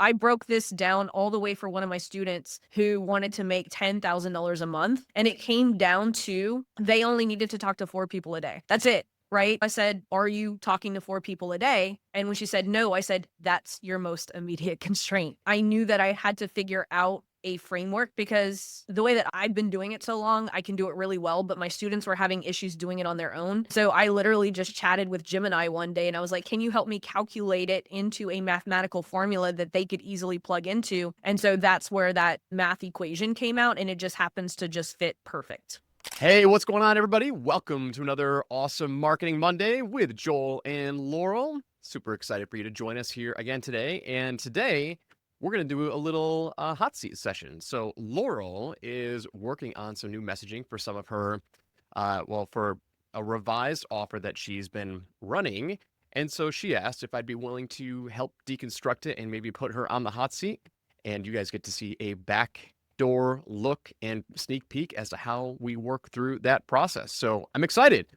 I broke this down all the way for one of my students who wanted to make $10,000 a month, and it came down to they only needed to talk to 4 people a day. That's it, right? I said, "Are you talking to 4 people a day?" And when she said, "No," I said, "That's your most immediate constraint." I knew that I had to figure out a framework because the way that I've been doing it so long, I can do it really well, but my students were having issues doing it on their own. So I literally just chatted with Gemini one day and I was like, "Can you help me calculate it into a mathematical formula that they could easily plug into?" And so that's where that math equation came out and it just happens to just fit perfect. Hey, what's going on, everybody? Welcome to another awesome Marketing Monday with Joel and Laurel. Super excited for you to join us here again today. And today, we're going to do a little hot seat session. So, Laurel is working on some new messaging for some of her, for a revised offer that she's been running. And so she asked if I'd be willing to help deconstruct it and maybe put her on the hot seat. And you guys get to see a backdoor look and sneak peek as to how we work through that process. So I'm excited.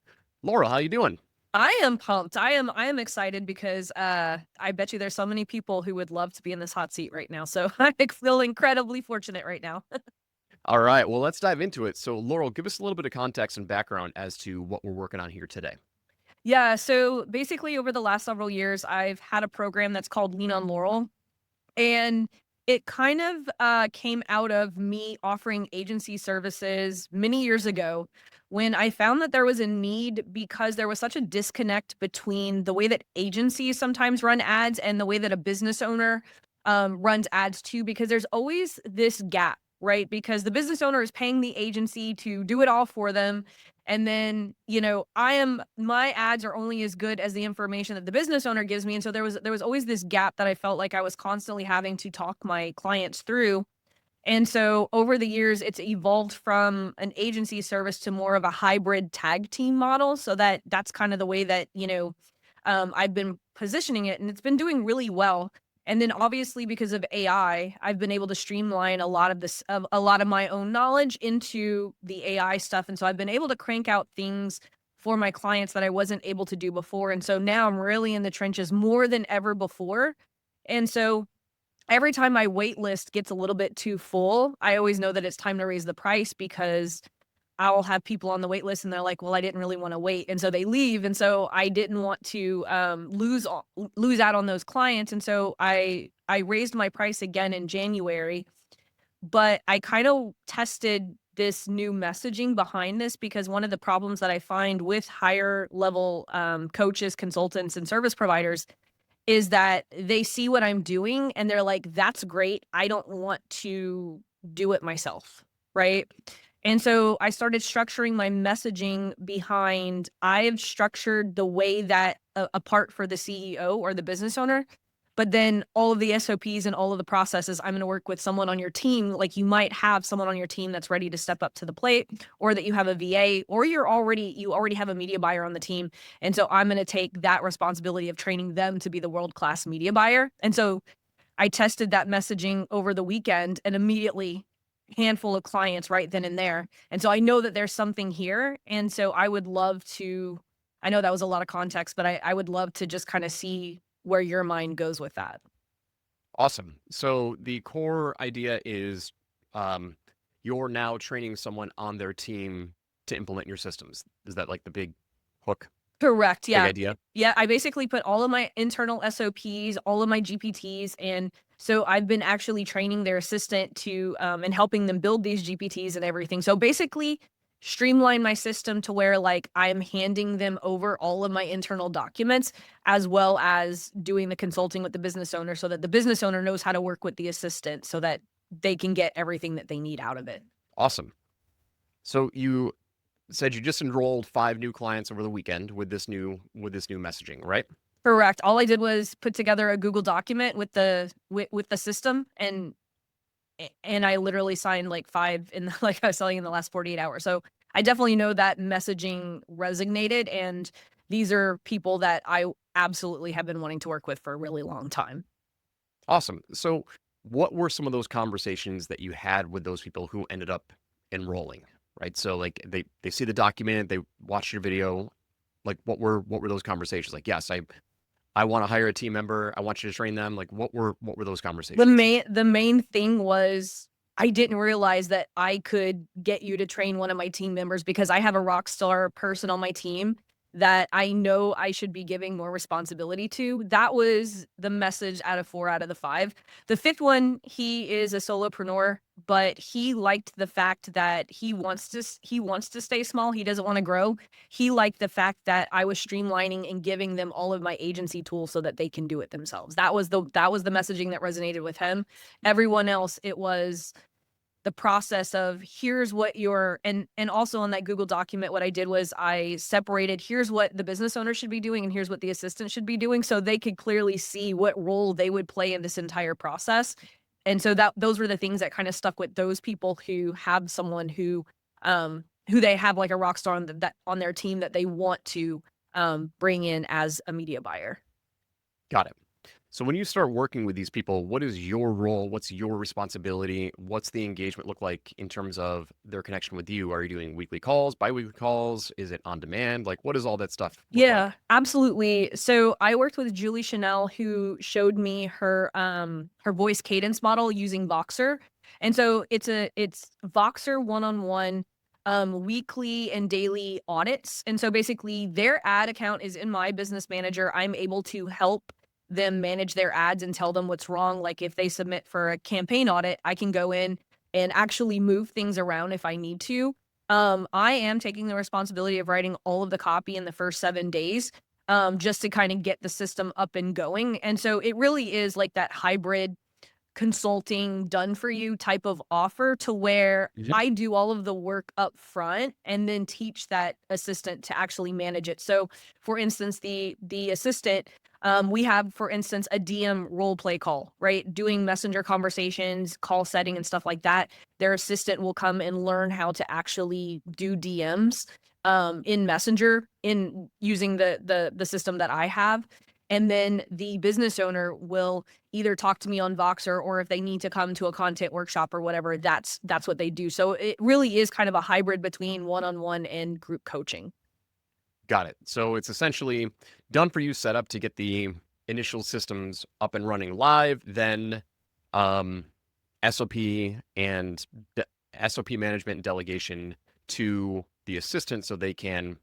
Laurel, how you doing? I am pumped. I am excited because I bet you there's so many people who would love to be in this hot seat right now. So I feel incredibly fortunate right now. All right, well, let's dive into it. So, Laurel, give us a little bit of context and background as to what we're working on here today. Yeah, so basically over the last several years, I've had a program that's called Lean on Laurel. And it kind of came out of me offering agency services many years ago when I found that there was a need because there was such a disconnect between the way that agencies sometimes run ads and the way that a business owner runs ads too, because there's always this gap, right? Because the business owner is paying the agency to do it all for them. And then, my ads are only as good as the information that the business owner gives me. And so there was always this gap that I felt like I was constantly having to talk my clients through. And so over the years, it's evolved from an agency service to more of a hybrid tag team model. So that's kind of the way that, I've been positioning it and it's been doing really well. And then obviously because of AI, I've been able to streamline a lot of my own knowledge into the AI stuff. And so I've been able to crank out things for my clients that I wasn't able to do before. And so now I'm really in the trenches more than ever before. And so every time my wait list gets a little bit too full, I always know that it's time to raise the price because I'll have people on the wait list and they're like, "Well, I didn't really wanna wait," and so they leave, and so I didn't want to, lose out on those clients, and so I raised my price again in January, but I kind of tested this new messaging behind this because one of the problems that I find with higher level, coaches, consultants, and service providers is that they see what I'm doing and they're like, "That's great. I don't want to do it myself." Right? And so I started structuring my messaging behind I've structured the way that a part for the CEO or the business owner, but then all of the SOPs and all of the processes, I'm gonna work with someone on your team, like you might have someone on your team that's ready to step up to the plate, or that you have a VA, or you already have a media buyer on the team. And so I'm gonna take that responsibility of training them to be the world-class media buyer. And so I tested that messaging over the weekend and immediately handful of clients right then and there. And so I know that there's something here. And so I would love to I know that was a lot of context, but I would love to just kind of see where your mind goes with that. Awesome. So, the core idea is um, you're now training someone on their team to implement your systems. Is that like the big hook, Correct, big yeah. idea? Yeah, I basically put all of my internal SOPs, all of my GPTs, and so I've been actually training their assistant to, and helping them build these GPTs and everything. So basically, streamline my system to where, like, I'm handing them over all of my internal documents, as well as doing the consulting with the business owner so that the business owner knows how to work with the assistant so that they can get everything that they need out of it. Awesome. So, you said you just enrolled 5 new clients over the weekend with this new messaging, right? Correct. All I did was put together a Google document with with the system and I literally signed like 5 in the like I was telling you in the last 48 hours. So I definitely know that messaging resonated and these are people that I absolutely have been wanting to work with for a really long time. Awesome. So, what were some of those conversations that you had with those people who ended up enrolling, right? So, like they see the document, they watch your video. Like, what were those conversations like? Yes, I want to hire a team member. I want you to train them. Like what were those The conversations? main thing was I didn't realize that I could get you to train one of my team members because I have a rock star person on my team that I know I should be giving more responsibility to. That was the message out of 4 out of the 5. The 5th one, he is a solopreneur, but he liked the fact that he wants to stay small, he doesn't wanna grow. He liked the fact that I was streamlining and giving them all of my agency tools so that they can do it themselves. That was the messaging that resonated with him. Everyone else, it was the process of here's what your and also on that Google document, what I did was I separated here's what the business owner should be doing and here's what the assistant should be doing so they could clearly see what role they would play in this entire process. And so that those were the things that kind of stuck with those people who have someone who they have like a rock star on that on their team that they want to bring in as a media buyer. Got it. So when you start working with these people, what is your role? What's your responsibility? What's the engagement look like in terms of their connection with you? Are you doing weekly calls, biweekly calls? Is it on demand? Like, what does all that stuff look Yeah, like? absolutely. So I worked with Julie Chanel who showed me her voice cadence model using Voxer. And so it's Voxer one-on-one weekly and daily audits. And so basically their ad account is in my business manager. I'm able to help them manage their ads and tell them what's wrong. Like if they submit for a campaign audit, I can go in and actually move things around if I need to. I am taking the responsibility of writing all of the copy in the first 7 days, just to kind of get the system up and going. And so it really is like that hybrid consulting done for you type of offer to where Mhm. I do all of the work up front and then teach that assistant to actually manage it. So for instance, the assistant, we have, for instance, a DM role play call, right? Doing messenger conversations, call setting and stuff like that. Their assistant will come and learn how to actually do DMs in Messenger in using the system that I have. And then the business owner will either talk to me on Voxer or if they need to come to a content workshop or whatever, that's what they do. So it really is kind of a hybrid between one-on-one and group coaching. Got it. So it's essentially done for you setup to get the initial systems up and running live, then um, SOP and SOP management and delegation to the assistant so they can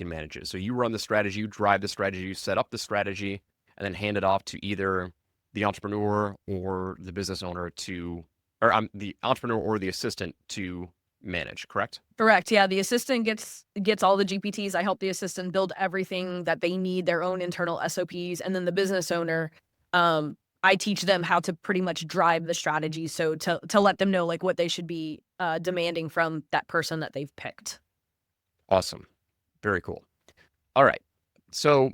manage it. So you run the strategy, you drive the strategy, you set up the strategy, and then hand it off to either the entrepreneur or the business owner to, or the entrepreneur or the assistant to manage. Correct? Correct. Yeah, the assistant gets all the GPTs. I help the assistant build everything that they need, their own internal SOPs, and then the business owner, I teach them how to pretty much drive the strategy. So to let them know like what they should be demanding from that person that they've picked. Awesome. Very cool. All right. So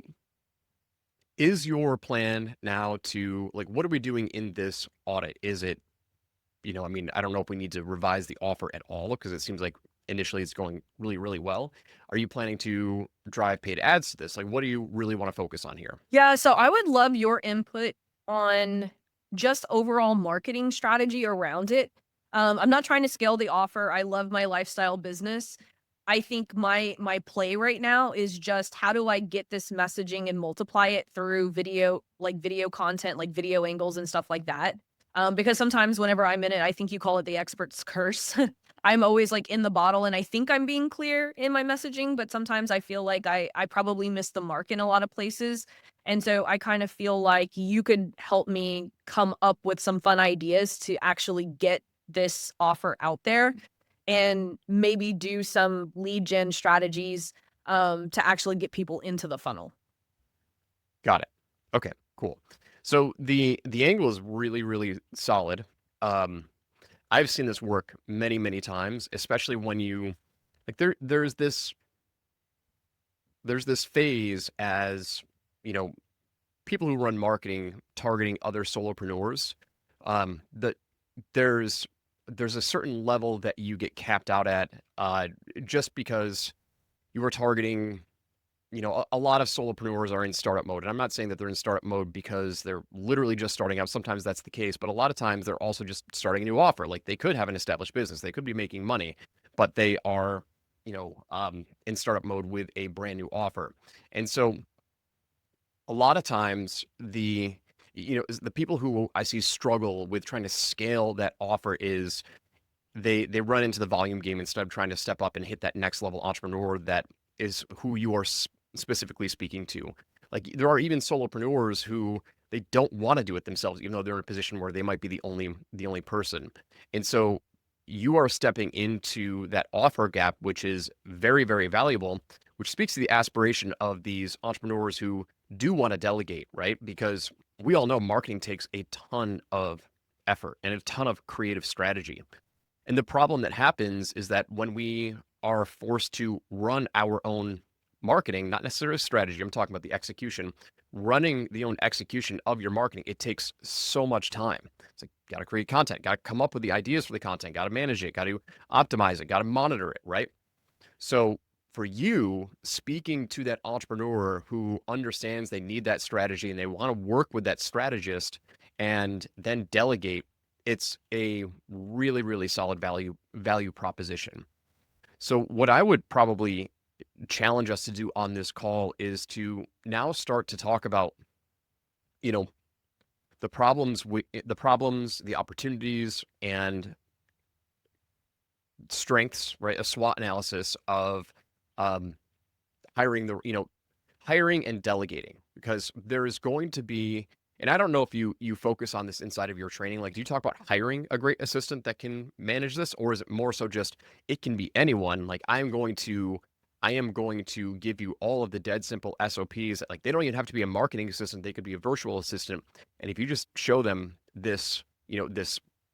is your plan now to like what are we doing in this audit? Is it, I mean, I don't know if we need to revise the offer at all because it seems like initially it's going really, really well. Are you planning to drive paid ads to this? Like what do you really want to focus on here? Yeah, so I would love your input on just overall marketing strategy around it. I'm not trying to scale the offer. I love my lifestyle business. I think my play right now is just how do I get this messaging and multiply it through video, like video content, like video angles and stuff like that. Because sometimes whenever I'm in it, I think you call it the expert's curse. I'm always like in the bottle and I think I'm being clear in my messaging, but sometimes I feel like I probably missed the mark in a lot of places. And so I kind of feel like you could help me come up with some fun ideas to actually get this offer out there and maybe do some lead gen strategies to actually get people into the funnel. Got it. Okay, cool. So the angle is really, really solid. Um, I've seen this work many, many times, especially when you like there's this phase as, you know, people who run marketing targeting other solopreneurs, that there's there's a certain level that you get capped out at, just because you are targeting. A lot of solopreneurs are in startup mode, and I'm not saying that they're in startup mode because they're literally just starting out. Sometimes that's the case, but a lot of times they're also just starting a new offer. Like they could have an established business, they could be making money, but they are, in startup mode with a brand new offer, and so a lot of times the people who I see struggle with trying to scale that offer is they run into the volume game instead of trying to step up and hit that next level entrepreneur that is who you are specifically speaking to. Like there are even solopreneurs who they don't want to do it themselves, even though they're in a position where they might be the only person. And so you are stepping into that offer gap, which is very, very valuable, which speaks to the aspiration of these entrepreneurs who do want to delegate, right? Because we all know marketing takes a ton of effort and a ton of creative strategy. And the problem that happens is that when we are forced to run our own marketing, not necessarily strategy, I'm talking about the execution, running the own execution of your marketing, it takes so much time. It's like, got to create content, got to come up with the ideas for the content, got to manage it, got to optimize it, got to monitor it, right? So for you, speaking to that entrepreneur who understands they need that strategy and they want to work with that strategist and then delegate, it's a really, really solid value proposition. So what I would probably challenge us to do on this call is to now start to talk about, you know, the opportunities and strengths, right? A SWOT analysis of um, hiring and delegating, because there is going to be, and I don't know if you focus on this inside of your training. Like, do you talk about hiring a great assistant that can manage this, or is it more so just it can be anyone? Like, I am going to give you all of the dead simple SOPs that, like, they don't even have to be a marketing assistant. They could be a virtual assistant. And if you just show them this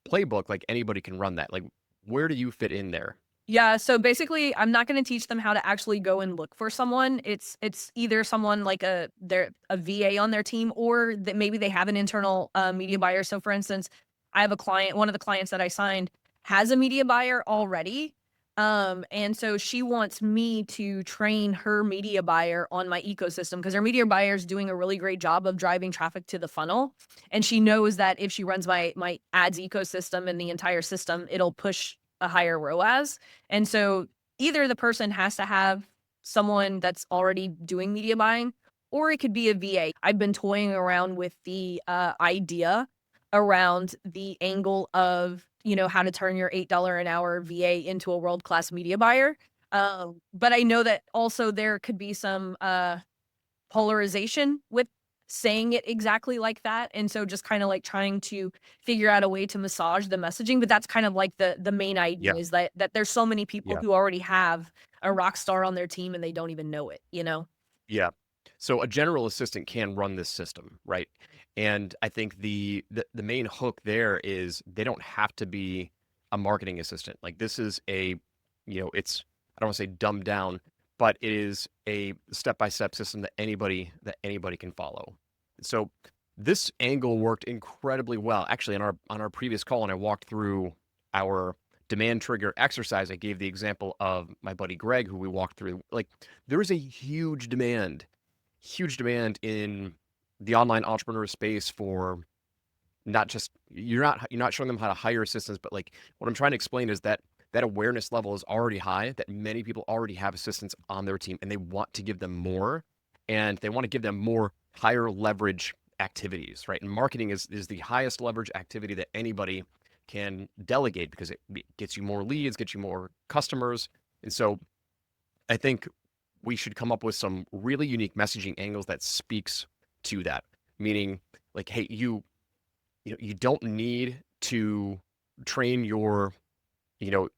playbook, like anybody can run that. Like, where do you fit in there? Yeah, so basically, I'm not gonna teach them how to actually go and look for someone. It's either someone like a VA on their team, or that maybe they have an internal, media buyer. So, for instance, I have a client, one of the clients that I signed has a media buyer already, and so she wants me to train her media buyer on my ecosystem because her media buyer is doing a really great job of driving traffic to the funnel, and she knows that if she runs my ads ecosystem and the entire system, it'll push a higher ROAS. And so either the person has to have someone that's already doing media buying, or it could be a VA. I've been toying around with the idea around the angle of, how to turn your $8 an hour VA into a world class media buyer. But I know that also there could be some polarization with saying it exactly like that, and so just kinda, like, trying to figure out a way to massage the messaging, but that's kind of like the main idea Yeah, is that there's so many people yeah. who already have a rock star on their team and they don't even know it, you know? Yeah. So a general assistant can run this system, right? And I think the main hook there is they don't have to be a marketing assistant. Like this is it's I don't want to say dumbed down, but it is a step-by-step system that anybody can follow. So this angle worked incredibly well. Actually, on our previous call, and I walked through our demand trigger exercise, I gave the example of my buddy Greg, who we walked through. Like there is a huge demand in the online entrepreneur space for not just you're not showing them how to hire assistants, but like what I'm trying to explain is that that awareness level is already high, that many people already have assistants on their team and they want to give them more, and they want to give them more higher leverage activities, right? And marketing is the highest leverage activity that anybody can delegate because it gets you more leads, gets you more customers. And so I think we should come up with some really unique messaging angles that speaks to that. Meaning, like, hey, you don't need to train your, you know,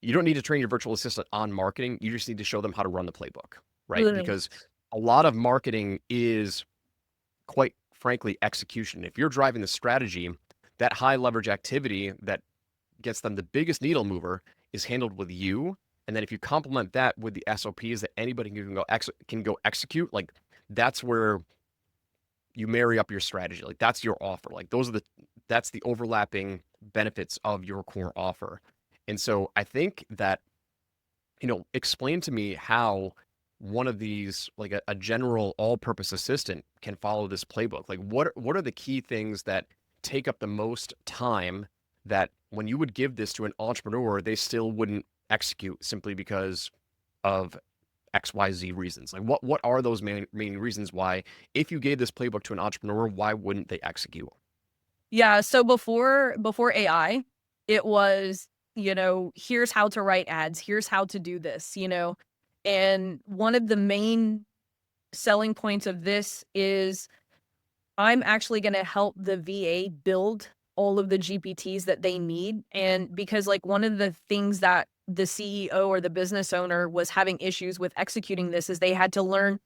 you don't need to train your virtual assistant on marketing. You just need to show them how to run the playbook, right? Literally. Because a lot of marketing is quite frankly execution. If you're driving the strategy, that high leverage activity that gets them the biggest needle mover is handled with you. And then if you complement that with the SOPs that anybody can go execute, like that's where you marry up your strategy. Like that's your offer. Like that's the overlapping benefits of your core offer. And so I think that, explain to me how one of these, like a general all-purpose assistant can follow this playbook. Like what are the key things that take up the most time that when you would give this to an entrepreneur, they still wouldn't execute simply because of XYZ reasons? Like what are those main reasons why if you gave this playbook to an entrepreneur, why wouldn't they execute? Yeah, so before AI, it was, here's how to write ads, here's how to do this, And one of the main selling points of this is I'm actually gonna help the VA build all of the GPTs that they need, and because, like, one of the things that the CEO or the business owner was having issues with executing this is they had to learn,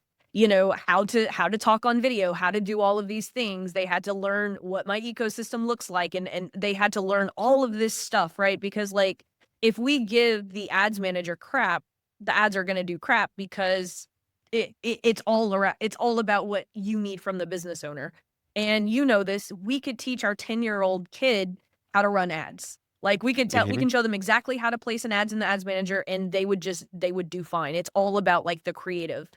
how to talk on video, how to do all of these things. They had to learn what my ecosystem looks like, and they had to learn all of this stuff, right? Because, like, if we give the ads manager crap, the ads are gonna do crap because it's all about what you need from the business owner. And you know this, we could teach our 10-year-old kid how to run ads. Like, we Hmm. can show them exactly how to place an ads in the ads manager, and they would do fine. It's all about, like, the creative.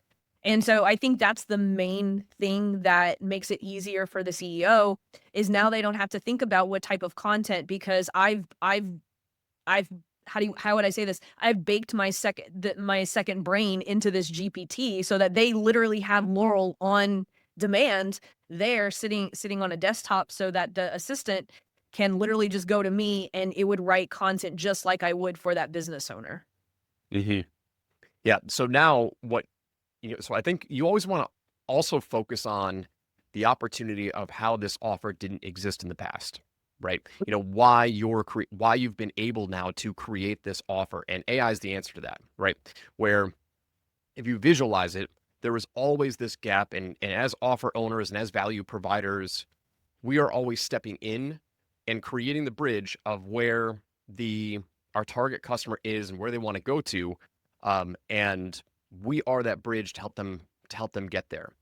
And so I think that's the main thing that makes it easier for the CEO is now they don't have to think about what type of content because I've how would I say this? I've baked my second brain into this GPT so that they literally have Laurel on demand there sitting on a desktop so that the assistant can literally just go to me and it would write content just like I would for that business owner. Hmm. Yeah. So now so I think you always want to also focus on the opportunity of how this offer didn't exist in the past, right? Why why you've been able now to create this offer, and AI is the answer to that, right? Where if you visualize it, there was always this gap, and as offer owners and as value providers, we are always stepping in and creating the bridge of where the our target customer is and where they want to go to, and we are that bridge to help them get there.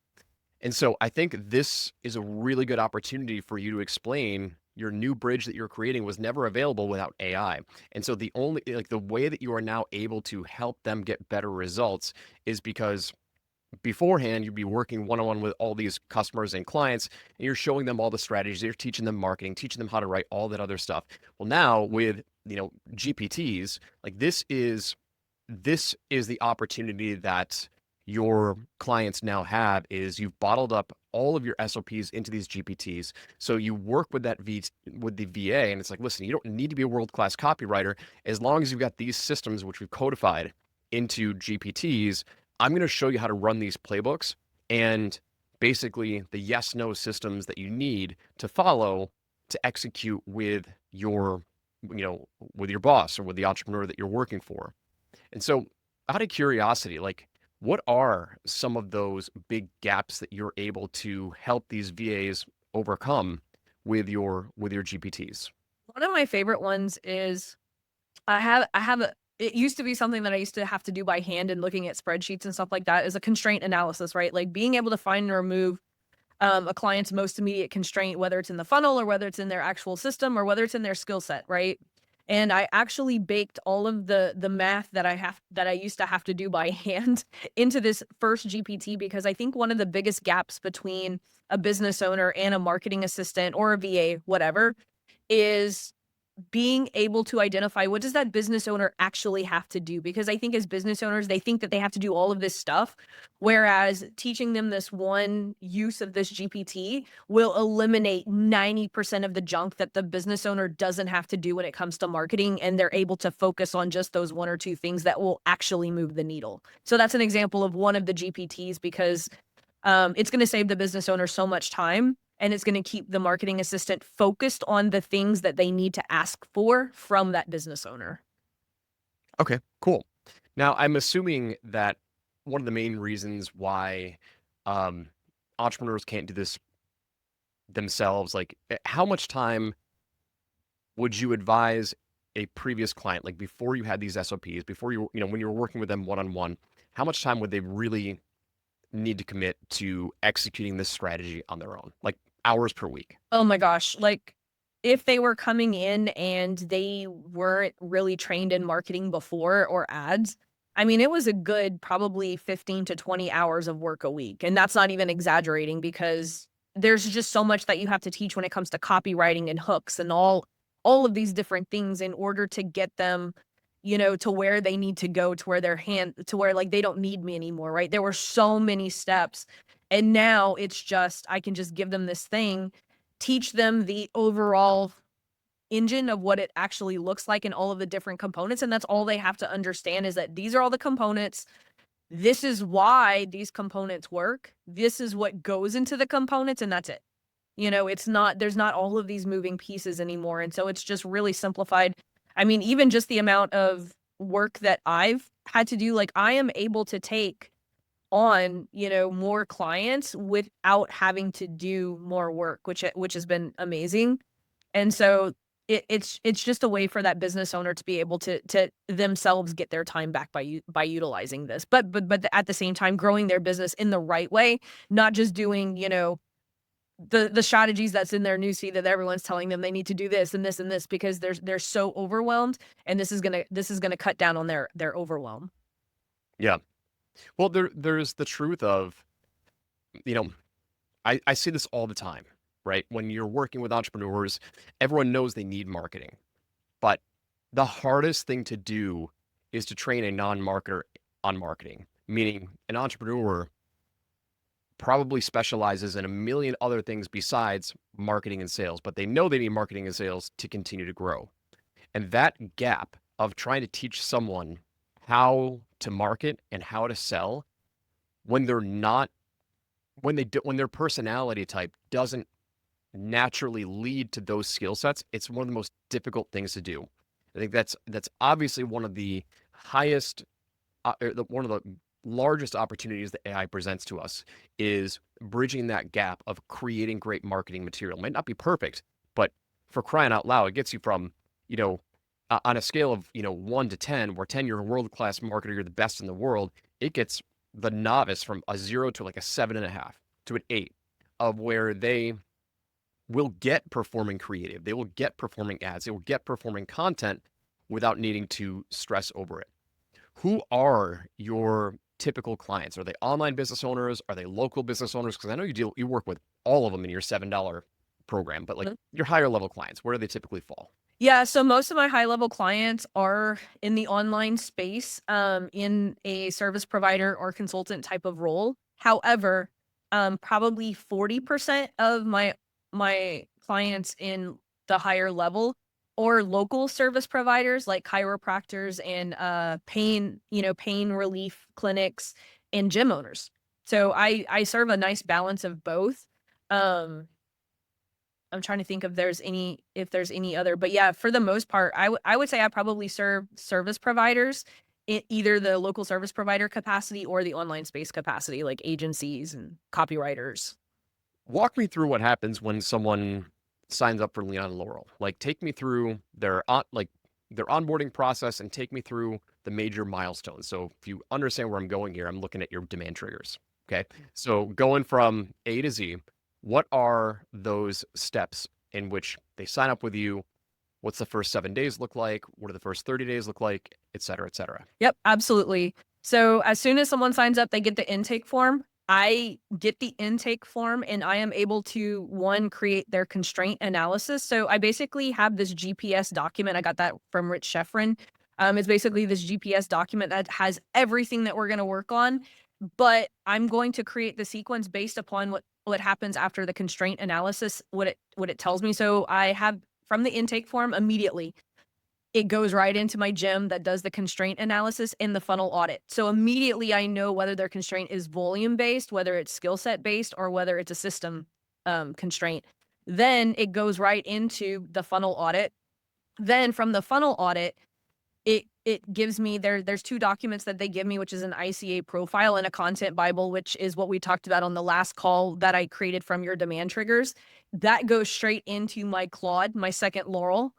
And so I think this is a really good opportunity for you to explain your new bridge that you're creating was never available without AI. And so the way that you are now able to help them get better results is because beforehand you'd be working one-on-one with all these customers and clients, and you're showing them all the strategies, you're teaching them marketing, teaching them how to write all that other stuff. Well, now with GPTs, like this is the opportunity that your clients now have is you've bottled up all of your SOPs into these GPTs. So you work with with the VA, and it's like, listen, you don't need to be a world-class copywriter as long as you've got these systems which we've codified into GPTs. I'm going to show you how to run these playbooks and basically the yes no systems that you need to follow to execute with with your boss or with the entrepreneur that you're working for. And so, out of curiosity, like, what are some of those big gaps that you're able to help these VAs overcome with your GPTs? One of my favorite ones is I have a it used to be something that I used to have to do by hand and looking at spreadsheets and stuff like that is a constraint analysis, right? Like being able to find and remove a client's most immediate constraint, whether it's in the funnel or whether it's in their actual system or whether it's in their skill set, right? And I actually baked all of the math that I used to have to do by hand into this first GPT because I think one of the biggest gaps between a business owner and a marketing assistant or a VA, whatever, is being able to identify what does that business owner actually have to do? Because I think as business owners, they think that they have to do all of this stuff, whereas teaching them this one use of this GPT will eliminate 90% of the junk that the business owner doesn't have to do when it comes to marketing, and they're able to focus on just those one or two things that will actually move the needle. So that's an example of one of the GPTs because it's gonna save the business owner so much time, and it's gonna keep the marketing assistant focused on the things that they need to ask for from that business owner. Okay, cool. Now, I'm assuming that one of the main reasons why um, entrepreneurs can't do this themselves, like, how much time would you advise a previous client, like before you had these SOPs, before when you were working with them one on one, how much time would they really need to commit to executing this strategy on their own, like hours per week? Oh my gosh, like, if they were coming in and they weren't really trained in marketing before or ads, I mean, it was a good probably 15 to 20 hours of work a week, and that's not even exaggerating because there's just so much that you have to teach when it comes to copywriting and hooks and all of these different things in order to get them to where they need to go, to where to where like they don't need me anymore, right? There were so many steps. And now it's just, I can just give them this thing, teach them the overall engine of what it actually looks like and all of the different components. And that's all they have to understand is that these are all the components. This is why these components work. This is what goes into the components, and that's it. It's not, there's not all of these moving pieces anymore. And so it's just really simplified. I mean, even just the amount of work that I've had to do, like I am able to take on, more clients without having to do more work, which has been amazing. And so it's just a way for that business owner to be able to themselves get their time back by utilizing this. But at the same time growing their business in the right way, not just doing, the strategies that's in their newsfeed that everyone's telling them they need to do this and this and this because they're so overwhelmed, and this is gonna cut down on their overwhelm. Yeah. Well, there's the truth of, you know, I see this all the time, right? When you're working with entrepreneurs, everyone knows they need marketing. But the hardest thing to do is to train a non-marketer on marketing, meaning an entrepreneur probably specializes in a million other things besides marketing and sales, but they know they need marketing and sales to continue to grow. And that gap of trying to teach someone how to market and how to sell when they're not when their personality type doesn't naturally lead to those skill sets, it's one of the most difficult things to do. I think that's obviously one of the highest one of the largest opportunities that AI presents to us is bridging that gap of creating great marketing material. It might not be perfect, but for crying out loud, it gets you from, you know, on a scale of, 1 to 10, where 10 you're a world-class marketer, you're the best in the world, it gets the novice from a 0 to like a 7.5 to an 8 of where they will get performing creative. They will get performing ads. They will get performing content without needing to stress over it. Who are your typical clients? Are they online business owners? Are they local business owners? Because I know you work with all of them in your $7 program, but like your higher level clients, where do they typically fall? Yeah, so most of my high level clients are in the online space, in a service provider or consultant type of role. However, probably 40% of my clients in the higher level or local service providers like chiropractors and pain relief clinics and gym owners. So I serve a nice balance of both. Um I'm trying to think if there's any other, but yeah, for the most part, I would say I probably serve service providers in either the local service provider capacity or the online space capacity, like agencies and copywriters. Walk me through what happens when someone signs up for Leon and Laurel. Like, take me through their onboarding process and take me through the major milestones. So, if you understand where I'm going here, I'm looking at your demand triggers. Okay. So, going from A to Z, what are those steps in which they sign up with you? What's the first 7 days look like? What do the first 30 days look like? Et cetera, et cetera. Yep, absolutely. So as soon as someone signs up, they get the intake form. I get the intake form and I am able to one create their constraint analysis. So I basically have this GPS document. I got that from Rich Sheffrin. It's basically this GPS document that has everything that we're going to work on, but I'm going to create the sequence based upon what happens after the constraint analysis, what it tells me. So I have from the intake form immediately it goes right into my gym that does the constraint analysis in the funnel audit. So immediately I know whether their constraint is volume based, whether it's skill set based, or whether it's a system constraint. Then it goes right into the funnel audit. Then from the funnel audit, it gives me there's two documents that they give me, which is an ICA profile and a content Bible, which is what we talked about on the last call that I created from your demand triggers. That goes straight into my Claude, my second Laurel.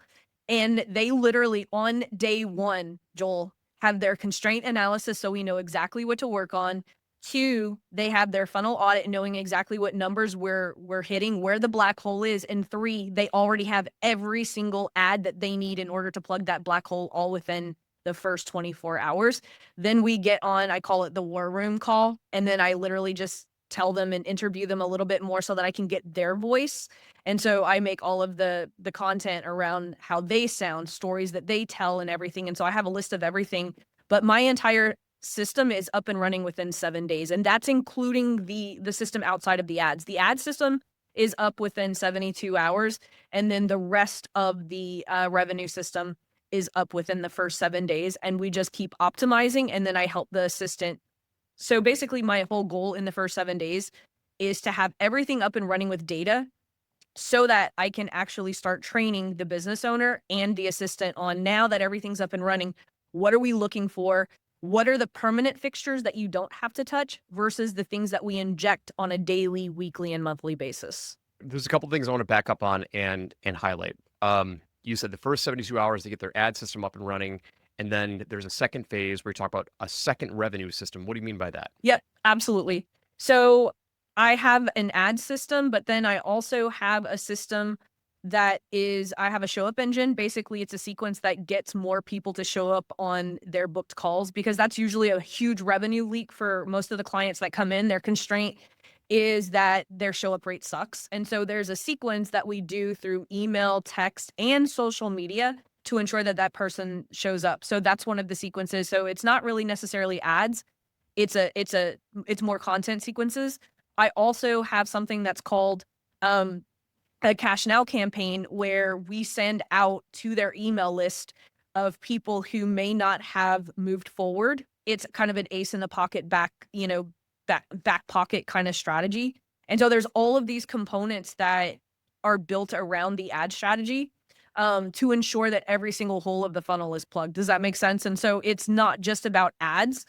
And they literally on day one, Joel, have their constraint analysis so we know exactly what to work on. Two, they have their funnel audit knowing exactly what numbers we're hitting, where the black hole is. And three, they already have every single ad that they need in order to plug that black hole all within the first 24 hours. Then we get on, I call it the war room call. And then I literally just tell them and interview them a little bit more so that I can get their voice. And so I make all of the content around how they sound, stories that they tell and everything. And so I have a list of everything, but my entire system is up and running within 7 days, and that's including the system outside of the ads. The ad system is up within 72 hours, and then the rest of the revenue system is up within the first 7 days, and we just keep optimizing, and then I help the assistant. So basically my whole goal in the first 7 days is to have everything up and running with data so that I can actually start training the business owner and the assistant on, now that everything's up and running, what are we looking for? What are the permanent fixtures that you don't have to touch versus the things that we inject on a daily, weekly, and monthly basis? There's a couple things I want to back up on and highlight. You said the first 72 hours to get their ad system up and running, and then there's a second phase where you talk about a second revenue system. What do you mean by that? Yep, absolutely. So I have an ad system, but then I also have a system that is, I have a show up engine. Basically, it's a sequence that gets more people to show up on their booked calls, because that's usually a huge revenue leak for most of the clients that come in. Their constraint is that their show up rate sucks. And so there's a sequence that we do through email, text, and social media to ensure that that person shows up. So that's one of the sequences. So it's not really necessarily ads. It's more content sequences. I also have something that's called a cash now campaign, where we send out to their email list of people who may not have moved forward. It's kind of an ace in the pocket back pocket kind of strategy. And so there's all of these components that are built around the ad strategy to ensure that every single hole of the funnel is plugged. Does that make sense? And so it's not just about ads.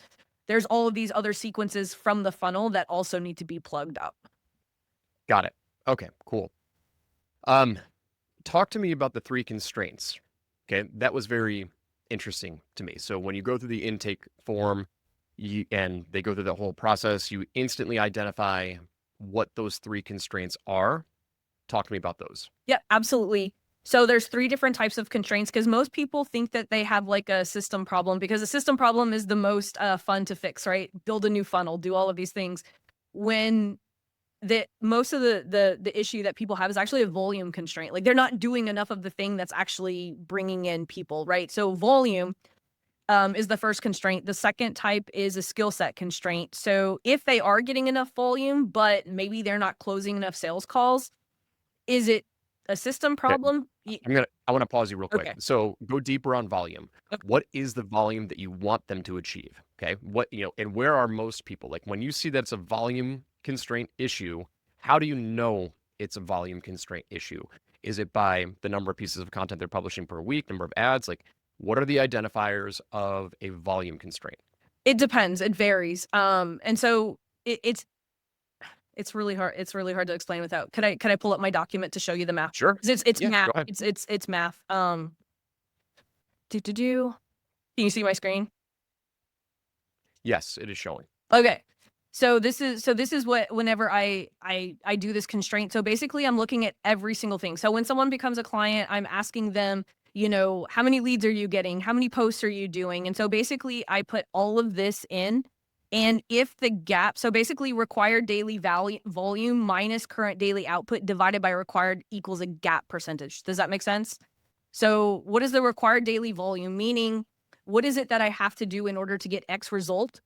There's all of these other sequences from the funnel that also need to be plugged up. Got it. Okay, cool. Um, Talk to me about the three constraints. Okay, that was very interesting to me. So when you go through the intake form, and they go through the whole process, you instantly identify what those three constraints are. Talk to me about those. Yeah, absolutely. So there's 3 different types of constraints, because most people think that they have like a system problem, because a system problem is the most fun to fix, right? Build a new funnel, do all of these things. When the most of the issue that people have is actually a volume constraint. Like, they're not doing enough of the thing that's actually bringing in people, right? So volume is the first constraint. The second type is a skill set constraint. So if they are getting enough volume, but maybe they're not closing enough sales calls, is it a system Okay, problem? I want to pause you real quick. Okay. So go deeper on volume. Okay. What is the volume that you want them to achieve? Okay, and where are most people? Like, when you see that it's a volume constraint issue, how do you know it's a volume constraint issue? Is it by the number of pieces of content they're publishing per week, number of ads? Like, what are the identifiers of a volume constraint? It depends. It varies. And so it's really hard. It's really hard to explain without. Could I pull up my document to show you the math? Sure. 'Cause it's Yeah, math. go ahead. It's math. Do. Can you see my screen? Yes, it is showing. Okay. So this is what, whenever I do this constraint. So basically I'm looking at every single thing. So when someone becomes a client, I'm asking them, how many leads are you getting? How many posts are you doing? And so basically I put all of this in, and if the gap, so basically required daily volume minus current daily output divided by required equals a gap percentage. Does that make sense? So what is the required daily volume? Meaning, what is it that I have to do in order to get X result,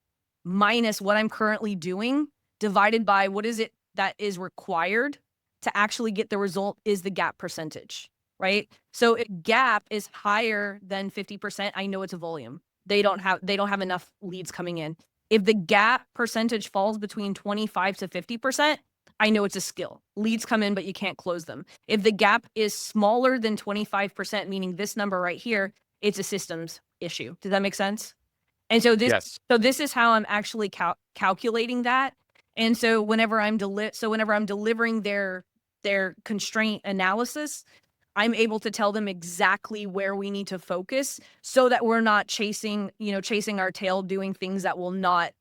minus what I'm currently doing, divided by what is it that is required to actually get the result, is the gap percentage, right? So if gap is higher than 50%, I know it's a volume. They don't have enough leads coming in. If the gap percentage falls between 25 to 50%, I know it's a skill. Leads come in, but you can't close them. If the gap is smaller than 25%, meaning this number right here, it's a systems issue. Does that make sense? And so this Yes. so this is how I'm actually calculating that. And so whenever I'm delivering their constraint analysis, I'm able to tell them exactly where we need to focus so that we're not chasing our tail, doing things that will not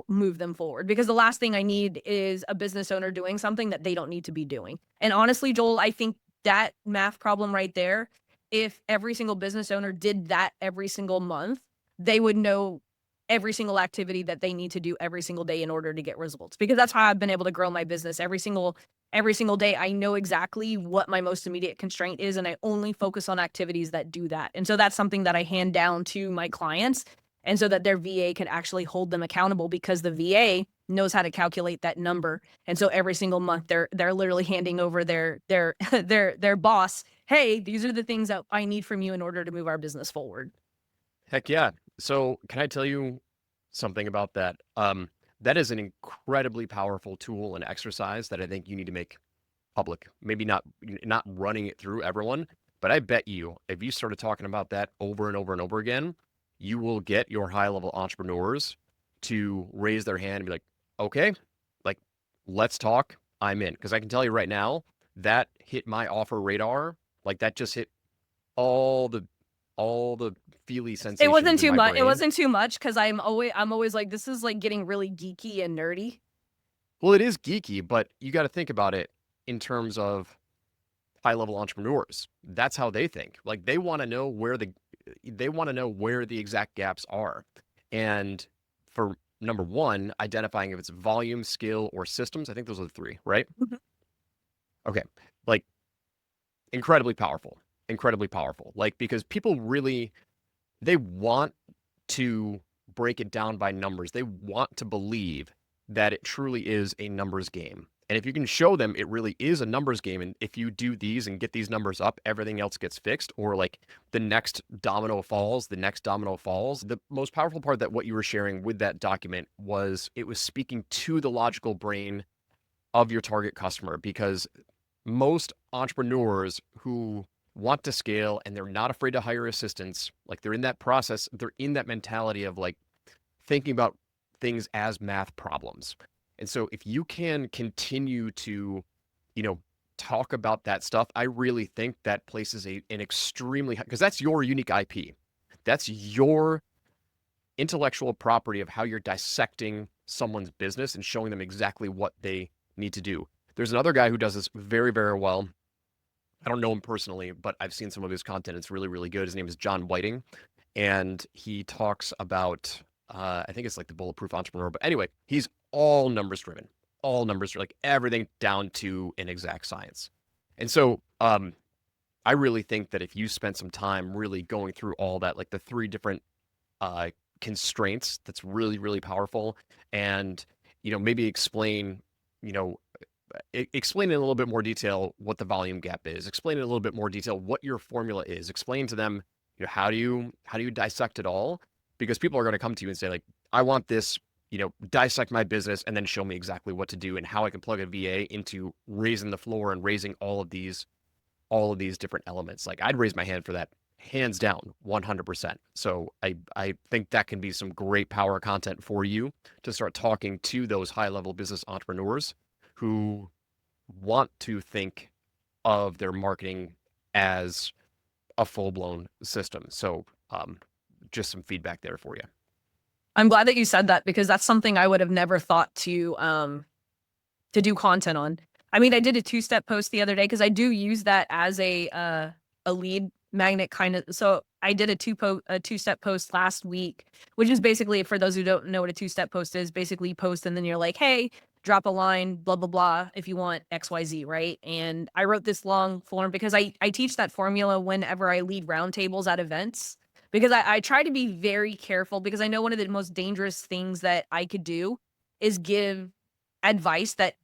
move them forward. Because the last thing I need is a business owner doing something that they don't need to be doing. And honestly, Joel, I think that math problem right there, if every single business owner did that every single month, they would know every single activity that they need to do every single day in order to get results. Because that's how I've been able to grow my business every single day. I know exactly what my most immediate constraint is, and I only focus on activities that do that. And so that's something that I hand down to my clients, and so that their VA can actually hold them accountable, because the VA knows how to calculate that number. And so every single month they're literally handing over their their boss, "Hey, these are the things that I need from you in order to move our business forward." Heck yeah. So, can I tell you something about that? That is an incredibly powerful tool and exercise that I think you need to make public. Maybe not running it through everyone, but I bet you if you started talking about that over and over and over again, you will get your high-level entrepreneurs to raise their hand and be like, "Okay, like let's talk. I'm in." Because I can tell you right now, that hit my offer radar. Like that just hit all the all the feely It sensations wasn't in too my much. It brain. wasn't too much, because I'm always like, this is like getting really geeky and nerdy. Well, it is geeky, but you got to think about it in terms of high level entrepreneurs. That's how they think. Like they want to know where the exact gaps are. And for number one, identifying if it's volume, skill, or systems. I think those are the three, right? Mhm. Okay. Like incredibly powerful. Incredibly powerful. Like because people really they want to break it down by numbers. They want to believe that it truly is a numbers game. And if you can show them it really is a numbers game, and if you do these and get these numbers up, everything else gets fixed, or like the next domino falls, the next domino falls. The most powerful part that what you were sharing with that document was it was speaking to the logical brain of your target customer because most entrepreneurs who want to scale and they're not afraid to hire assistants, like they're in that process, they're in that mentality of like thinking about things as math problems. And so if you can continue to, you know, talk about that stuff, I really think that places an extremely because that's your unique IP. That's your intellectual property of how you're dissecting someone's business and showing them exactly what they need to do. There's another guy who does this very, very well. I don't know him personally, but I've seen some of his content. It's really, really good. His name is John Whiting, and he talks about I think it's like the bulletproof entrepreneur. But anyway, he's all numbers, like everything down to an exact science. And so I really think that if you spend some time really going through all that, like the three different uh, constraints, that's really, really powerful, and maybe explain, you know, explain in a little bit more detail what the volume gap is. Explain in a little bit more detail what your formula is. Explain to them, how do you dissect it all? Because people are going to come to you and say like, I want this, dissect my business and then show me exactly what to do and how I can plug a VA into raising the floor and raising all of these different elements. Like I'd raise my hand for that hands down 100%. So I think that can be some great power content for you to start talking to those high level business entrepreneurs who want to think of their marketing as a full blown system. So, just some feedback there for you. I'm glad that you said that, because that's something I would have never thought to do content on. I mean, I did a two-step post the other day, because I do use that as a lead magnet kind of. So I did a two-step post last week, which is basically, for those who don't know what a two-step post is, basically you post and then you're like, "Hey, drop a line, blah blah blah, if you want XYZ," right? And I wrote this long form because I teach that formula whenever I lead roundtables at events, because I try to be very careful, because I know one of the most dangerous things that I could do is give advice that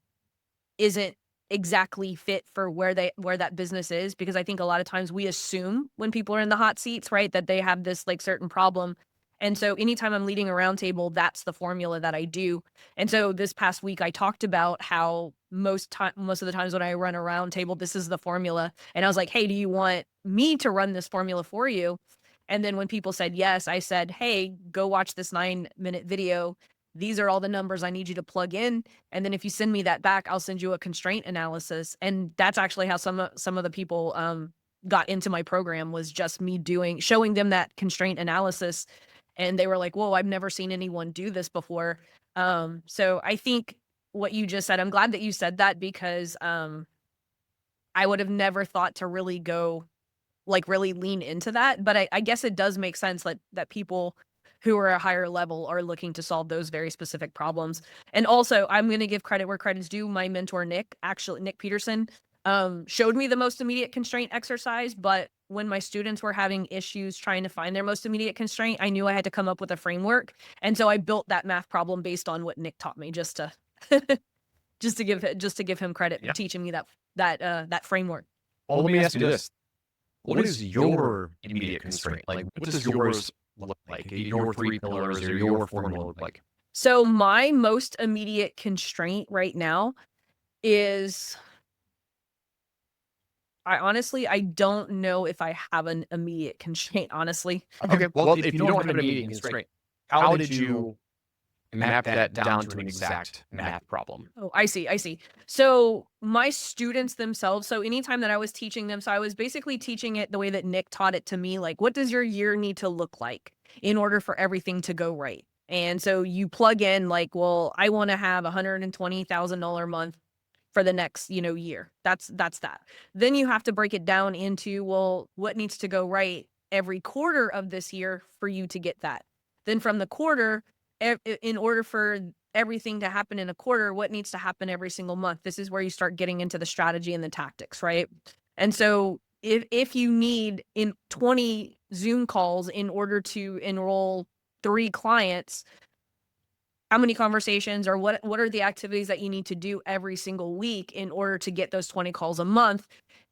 isn't exactly fit for where that business is, because I think a lot of times we assume when people are in the hot seats, right, that they have this like certain problem. And so anytime I'm leading a roundtable, that's the formula that I do. And so this past week I talked about how most of the times when I run a roundtable, this is the formula. And I was like, "Hey, do you want me to run this formula for you?" And then when people said yes, I said, "Hey, go watch this 9-minute video. These are all the numbers I need you to plug in. And then if you send me that back, I'll send you a constraint analysis." And that's actually how some of the people got into my program, was just me showing them that constraint analysis. And they were like, "Whoa, I've never seen anyone do this before." So I think what you just said, I'm glad that you said that, because I would have never thought to really go, like, really lean into that. But I guess it does make sense that people who are a higher level are looking to solve those very specific problems. And also, I'm going to give credit where credit's due. My mentor, Nick, actually, Nick Peterson, showed me the most immediate constraint exercise. But when my students were having issues trying to find their most immediate constraint, I knew I had to come up with a framework. And so I built that math problem based on what Nick taught me, just to just to give him credit for Yeah. teaching me that framework. Well, let me ask you this. What is your immediate constraint? Like, what does yours look like? Your three pillars or your formula look like? So my most immediate constraint right now is I don't know if I have an immediate constraint, honestly. Okay. Well, if you don't have an immediate constraint, how did you map that down to an exact math problem? Oh, I see, I see. So my students themselves, so anytime that I was teaching them, so I was basically teaching it the way that Nick taught it to me, like, what does your year need to look like in order for everything to go right? And so you plug in like, well, I want to have $120,000 a month for the next, year. That's that. Then you have to break it down into, well, what needs to go right every quarter of this year for you to get that. Then from the quarter, in order for everything to happen in a quarter, what needs to happen every single month? This is where you start getting into the strategy and the tactics, right? And so if you need in 20 Zoom calls in order to enroll 3 clients, how many conversations or what are the activities that you need to do every single week in order to get those 20 calls a month?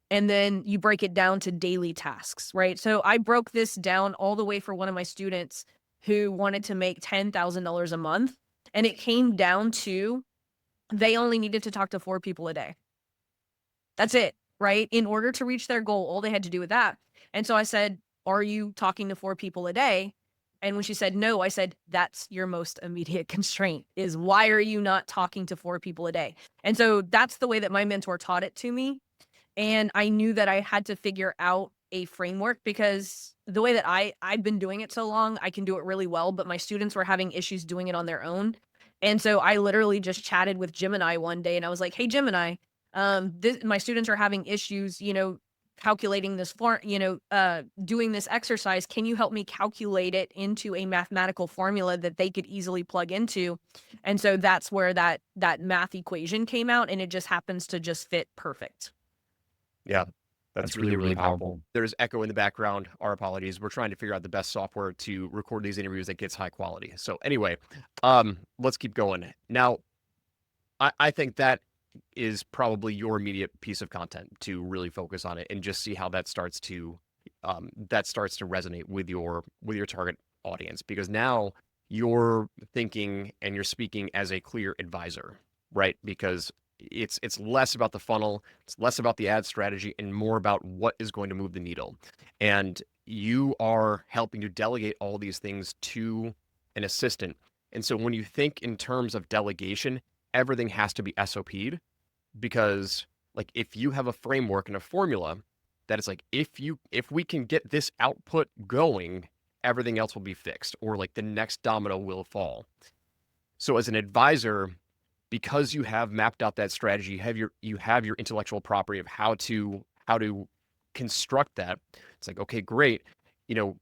And then you break it down to daily tasks, right? So I broke this down all the way for one of my students who wanted to make $10,000 a month. And it came down to they only needed to talk to 4 people a day. That's it, right? In order to reach their goal, all they had to do with that. And so I said, "Are you talking to 4 people a day?" And when she said no, I said, "That's your most immediate constraint is why are you not talking to 4 people a day?" And so that's the way that my mentor taught it to me. And I knew that I had to figure out a framework because the way that I've been doing it so long, I can do it really well, but my students were having issues doing it on their own. And so I literally just chatted with Gemini one day and I was like, "Hey Gemini, my students are having issues, calculating this form, doing this exercise. Can you help me calculate it into a mathematical formula that they could easily plug into?" And so that's where that math equation came out and it just happens to just fit perfect. Yeah, that's really, really powerful. There's echo in the background. Our apologies. We're trying to figure out the best software to record these interviews that gets high quality. So anyway, let's keep going. Now, I think that is probably your immediate piece of content to really focus on it and just see how that starts to resonate with your target audience, because now you're thinking and you're speaking as a clear advisor, right? Because it's less about the funnel, it's less about the ad strategy and more about what is going to move the needle. And you are helping to delegate all these things to an assistant. And so when you think in terms of delegation, everything has to be SOP'd, because like if you have a framework and a formula that is like, if we can get this output going, everything else will be fixed, or like the next domino will fall. So as an advisor, because you have mapped out that strategy, you have your intellectual property of how to construct that. It's like, okay, great. You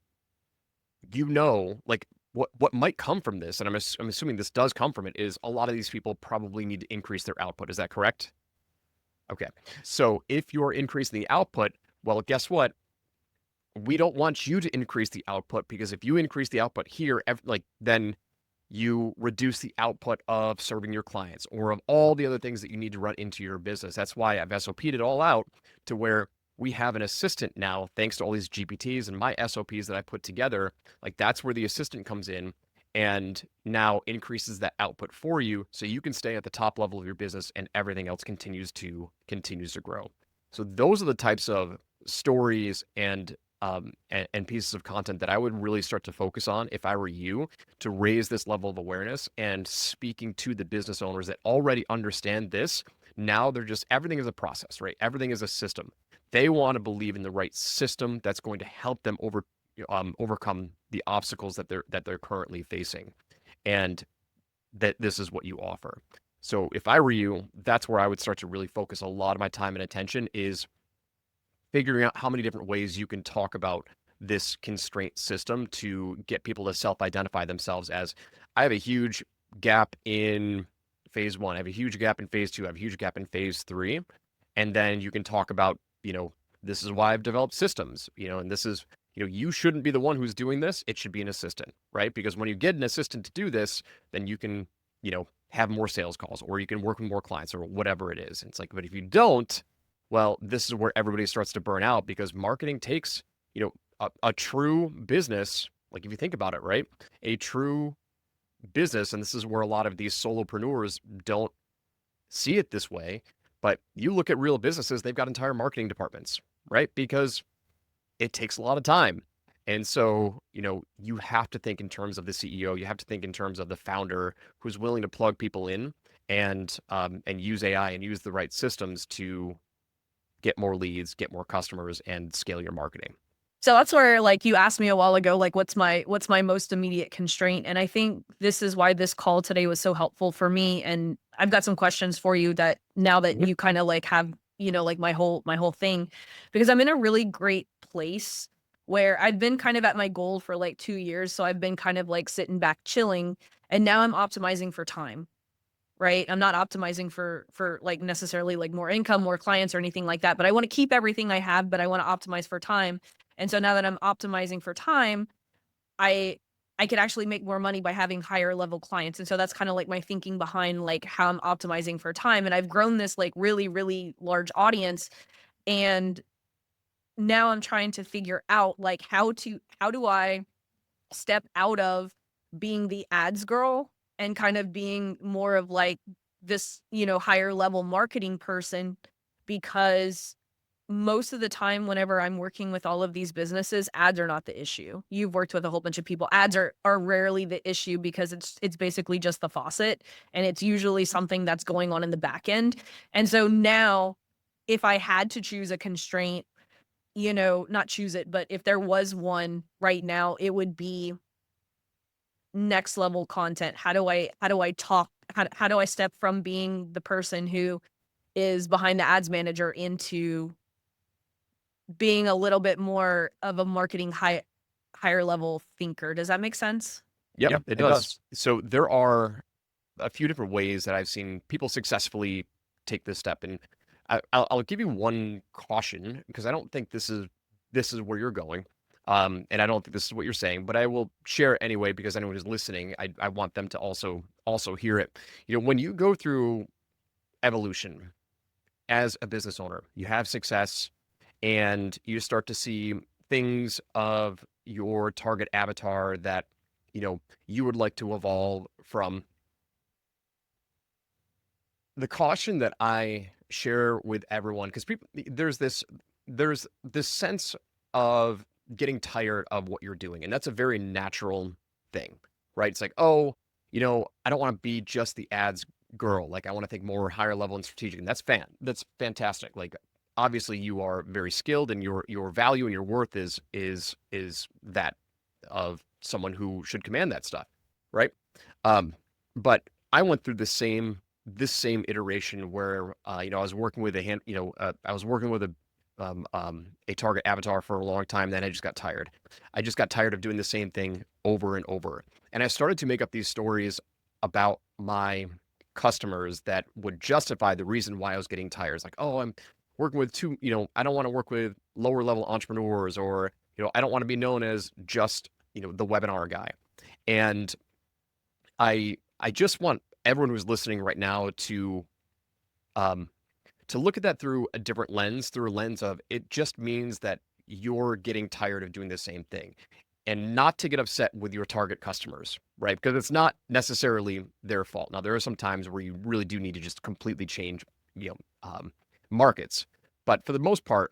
like what might come from this, and I'm assuming this does come from it, is a lot of these people probably need to increase their output. Is that correct? Okay. So if you're increasing the output, well, guess what? We don't want you to increase the output, because if you increase the output here, then you reduce the output of serving your clients or of all the other things that you need to run into your business. That's why I've SOP'd it all out to where we have an assistant now, thanks to all these GPTs and my SOPs that I put together. Like that's where the assistant comes in and now increases that output for you so you can stay at the top level of your business and everything else continues to grow. So those are the types of stories and pieces of content that I would really start to focus on if I were you, to raise this level of awareness and speaking to the business owners that already understand this. Now everything is a process, right? Everything is a system. They want to believe in the right system that's going to help them overcome the obstacles that they're currently facing, and that this is what you offer. So if I were you, that's where I would start to really focus a lot of my time and attention, is figuring out how many different ways you can talk about this constraint system to get people to self-identify themselves as, I have a huge gap in phase one, I have a huge gap in phase two, I have a huge gap in phase three. And then you can talk about, this is why I've developed systems, and this is, you shouldn't be the one who's doing this. It should be an assistant, right? Because when you get an assistant to do this, then you can, have more sales calls, or you can work with more clients, or whatever it is. It's like, but if you don't, well, this is where everybody starts to burn out, because marketing takes, a true business. Like, if you think about it, right? A true business, and this is where a lot of these solopreneurs don't see it this way, but you look at real businesses, they've got entire marketing departments, right? Because it takes a lot of time. And so, you have to think in terms of the CEO. You have to think in terms of the founder who's willing to plug people in and use AI and use the right systems to get more leads, get more customers, and scale your marketing. So that's where, like, you asked me a while ago, like, what's my most immediate constraint? And I think this is why this call today was so helpful for me. And I've got some questions for you that now that Mhm. you kind of like have, like my whole thing, because I'm in a really great place where I've been kind of at my goal for like 2 years. So I've been kind of like sitting back chilling, and now I'm optimizing for time. Right? I'm not optimizing for like necessarily like more income, more clients or anything like that, but I want to keep everything I have, but I want to optimize for time. And so now that I'm optimizing for time, I I could actually make more money by having higher level clients. And so that's kind of like my thinking behind like how I'm optimizing for time. And I've grown this like really, really large audience. And now I'm trying to figure out like how do I step out of being the ads girl and kind of being more of like this, higher level marketing person, because most of the time whenever I'm working with all of these businesses, ads are not the issue. You've worked with a whole bunch of people. Ads are rarely the issue because it's basically just the faucet, and it's usually something that's going on in the back end. And so now if I had to choose a constraint, not choose it, but if there was one right now, it would be next level content. How do I talk, how do I step from being the person who is behind the ads manager into being a little bit more of a marketing higher level thinker? Does that make sense? Yep, Yep, it it does. does. So there are a few different ways that I've seen people successfully take this step, and I'll give you one caution, because I don't think this is where you're going, and I don't think this is what you're saying, but I will share it anyway, because anyone who's listening, I want them to also hear it. When you go through evolution as a business owner, you have success, and you start to see things of your target avatar that you would like to evolve from. The caution that I share with everyone, because people, there's this sense of getting tired of what you're doing, and that's a very natural thing, right? It's like, oh, I don't want to be just the ads girl. Like, I want to think more higher level and strategic, and that's fantastic. Like, obviously you are very skilled, and your value and your worth is that of someone who should command that stuff, right? Um, but I went through this same iteration where I was working with I was working with a target avatar for a long time. Then I just got tired. I just got tired of doing the same thing over and over, and I started to make up these stories about my customers that would justify the reason why I was getting tired. It's like, oh, I'm working with I don't want to work with lower level entrepreneurs, or I don't want to be known as just the webinar guy. And I just want everyone who's listening right now um to look at that through a different lens, through a lens of, it just means that you're getting tired of doing the same thing, and not to get upset with your target customers, right? Because it's not necessarily their fault. Now, there are some times where you really do need to just completely change, you know, um, markets, but for the most part,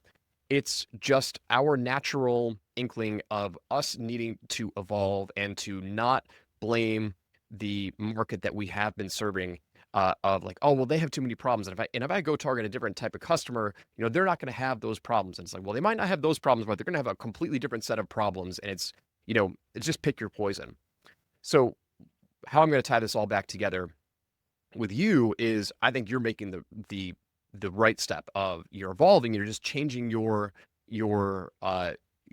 it's just our natural inkling of us needing to evolve and to not blame the market that we have been serving, of like, oh, well, they have too many problems, and if I go target a different type of customer, they're not going to have those problems. And it's like, well, they might not have those problems, but they're going to have a completely different set of problems, and it's just pick your poison. So how I'm going to tie this all back together with you is, I think you're making the right step of, you're evolving, you're just changing your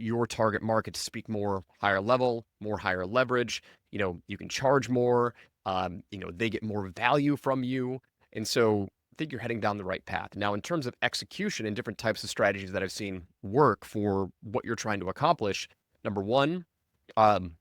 your target market to speak more higher level, more higher leverage. You can charge more. They get more value from you. And so I think you're heading down the right path. Now, in terms of execution and different types of strategies that I've seen work for what you're trying to accomplish, number one, um,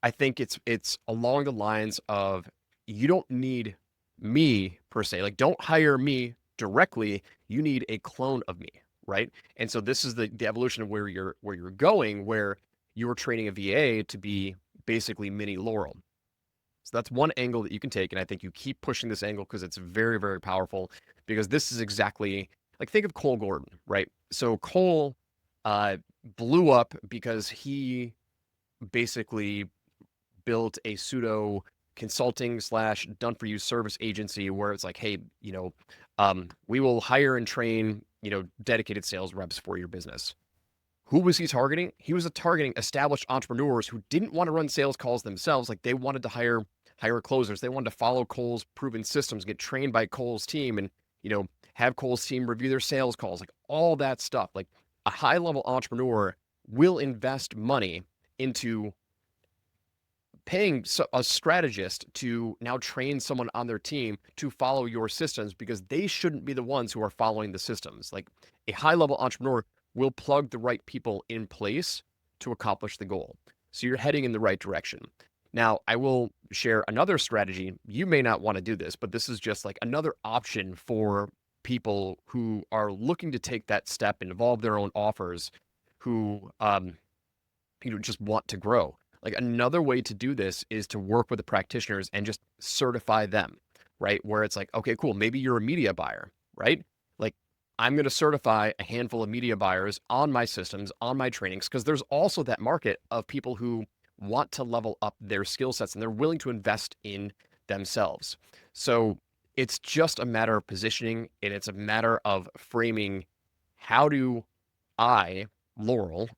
I think it's along the lines of you don't need me per se. Like, don't hire me directly. You need a clone of me, right? And so this is the evolution of where you're going, where you're training a VA to be basically mini Laurel. So that's one angle that you can take, and I think you keep pushing this angle because it's very, very powerful. Because this is exactly like, think of Cole Gordon, right? So Cole uh, blew up because he basically built a pseudo consulting slash done for you service agency where it's like, hey, we will hire and train, dedicated sales reps for your business. Who was he targeting? He was targeting established entrepreneurs who didn't want to run sales calls themselves. Like, they wanted to hire closers. They wanted to follow Cole's proven systems, get trained by Cole's team, and have Cole's team review their sales calls, like all that stuff. Like, a high level entrepreneur will invest money into paying a strategist to now train someone on their team to follow your systems, because they shouldn't be the ones who are following the systems. Like, a high level entrepreneur will plug the right people in place to accomplish the goal. So you're heading in the right direction. Now, I will share another strategy. You may not want to do this, but this is just like another option for people who are looking to take that step and evolve their own offers, who just want to grow. Like, another way to do this is to work with the practitioners and just certify them, right? Where it's like, okay, cool. Maybe you're a media buyer, right? Like, I'm going to certify a handful of media buyers on my systems, on my trainings, because there's also that market of people who want to level up their skill sets and they're willing to invest in themselves. So it's just a matter of positioning, and it's a matter of framing, how do I, Laurel,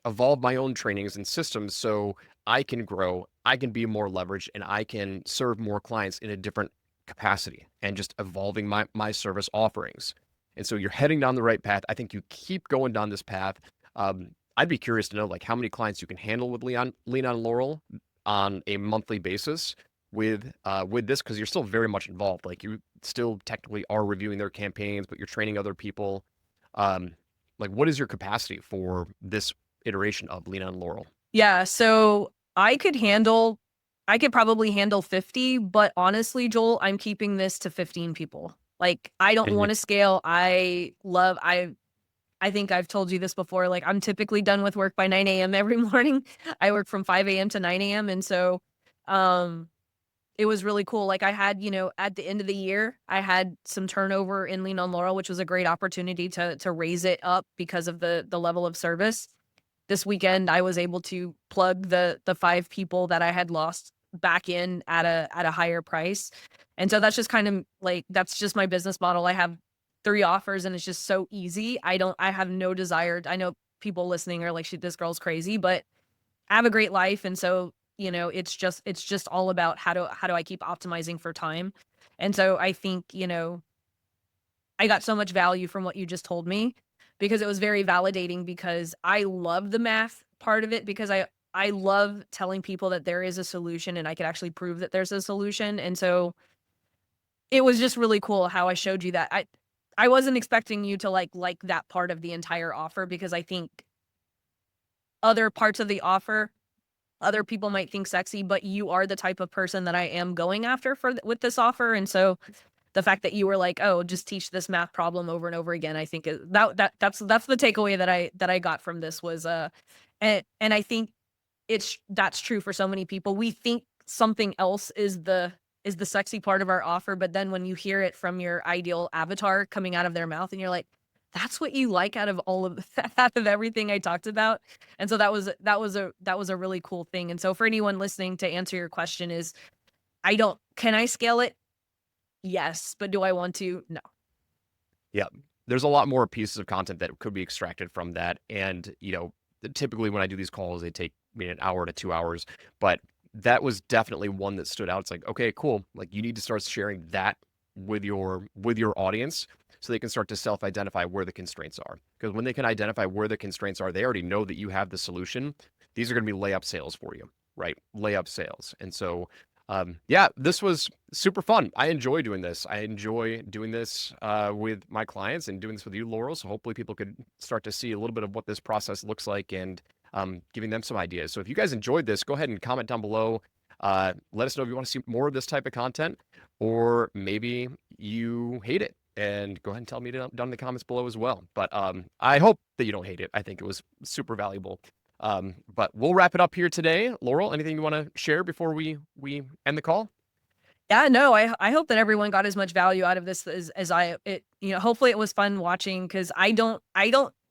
evolve my own trainings and systems so I can grow, I can be more leveraged, and I can serve more clients in a different capacity, and just evolving my service offerings. And so you're heading down the right path. I think you keep going down this path. I'd be curious to know, like, how many clients you can handle with Lean on Laurel on a monthly basis with this, because you're still very much involved. Like, you still technically are reviewing their campaigns, but you're training other people. Um, like, what is your capacity for this iteration of Lean on Laurel? Yeah, so I could probably handle 50, but honestly, Joel, I'm keeping this to 15 people. Like, I don't Mhm. want to scale. I think I've told you this before. Like, I'm typically done with work by 9 a.m. every morning. I work from 5 a.m. to 9 a.m. And so um it was really cool. Like, I had, at the end of the year, I had some turnover in Lean on Laurel, which was a great opportunity to raise it up because of the level of service. This weekend, I was able to plug the 5 people that I had lost back in at a higher price, and so that's just kind of like, that's just my business model. I have 3 offers, and it's just so easy. I have no desire. I know people listening are like, "Shit, this girl's crazy," but I have a great life, and so, it's just all about how do I keep optimizing for time, and so I think, I got so much value from what you just told me, because it was very validating, because I love the math part of it, because I love telling people that there is a solution and I could actually prove that there's a solution. And so it was just really cool how I showed you that. I wasn't expecting you to like that part of the entire offer, because I think other parts of the offer other people might think sexy, but you are the type of person that I am going after with this offer. And so the fact that you were like, "Oh, just teach this math problem over and over again," I think that's the takeaway that I got from this was, and I think that's true for so many people. We think something else is the sexy part of our offer, but then when you hear it from your ideal avatar coming out of their mouth, and you're like, "That's what you like out of all of out of everything I talked about." And so that was a really cool thing. And so for anyone listening, to answer your question is, can I scale it? Yes, but do I want to? No. Yeah. There's a lot more pieces of content that could be extracted from that. And, typically when I do these calls, they take me an hour to 2 hours. But that was definitely one that stood out. It's like, okay, cool. Like, you need to start sharing that with your audience so they can start to self-identify where the constraints are. Because when they can identify where the constraints are, they already know that you have the solution. These are going to be layup sales for you, right? Layup sales. And so, yeah, this was super fun. I enjoy doing this. I enjoy doing this with my clients and doing this with you, Laurel. So hopefully people could start to see a little bit of what this process looks like and giving them some ideas. So if you guys enjoyed this, go ahead and comment down below. Let us know if you want to see more of this type of content, or maybe you hate it. And go ahead and tell me down in the comments below as well. But I hope that you don't hate it. I think it was super valuable. But we'll wrap it up here today. Laurel, anything you want to share before we end the call? Yeah, no, I hope that everyone got as much value out of this as hopefully it was fun watching because I don't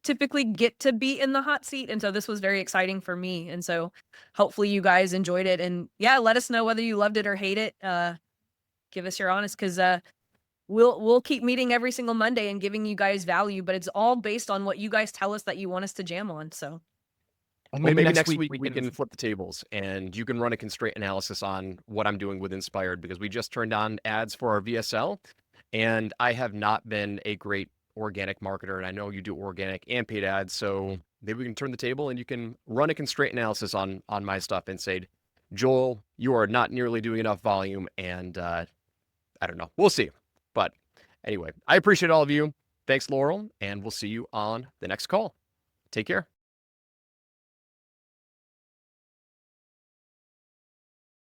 typically get to be in the hot seat. And so this was very exciting for me. And so hopefully you guys enjoyed it. And yeah, let us know whether you loved it or hate it. Give us your honest because we'll keep meeting every single Monday and giving you guys value, but it's all based on what you guys tell us that you want us to jam on. So Well, maybe next week we can flip the tables and you can run a constraint analysis on what I'm doing with Inspired, because we just turned on ads for our VSL and I have not been a great organic marketer. And I know you do organic and paid ads. So maybe we can turn the table and you can run a constraint analysis on my stuff and say, Joel, you are not nearly doing enough volume. And I don't know. We'll see. But anyway, I appreciate all of you. Thanks, Laurel. And we'll see you on the next call. Take care.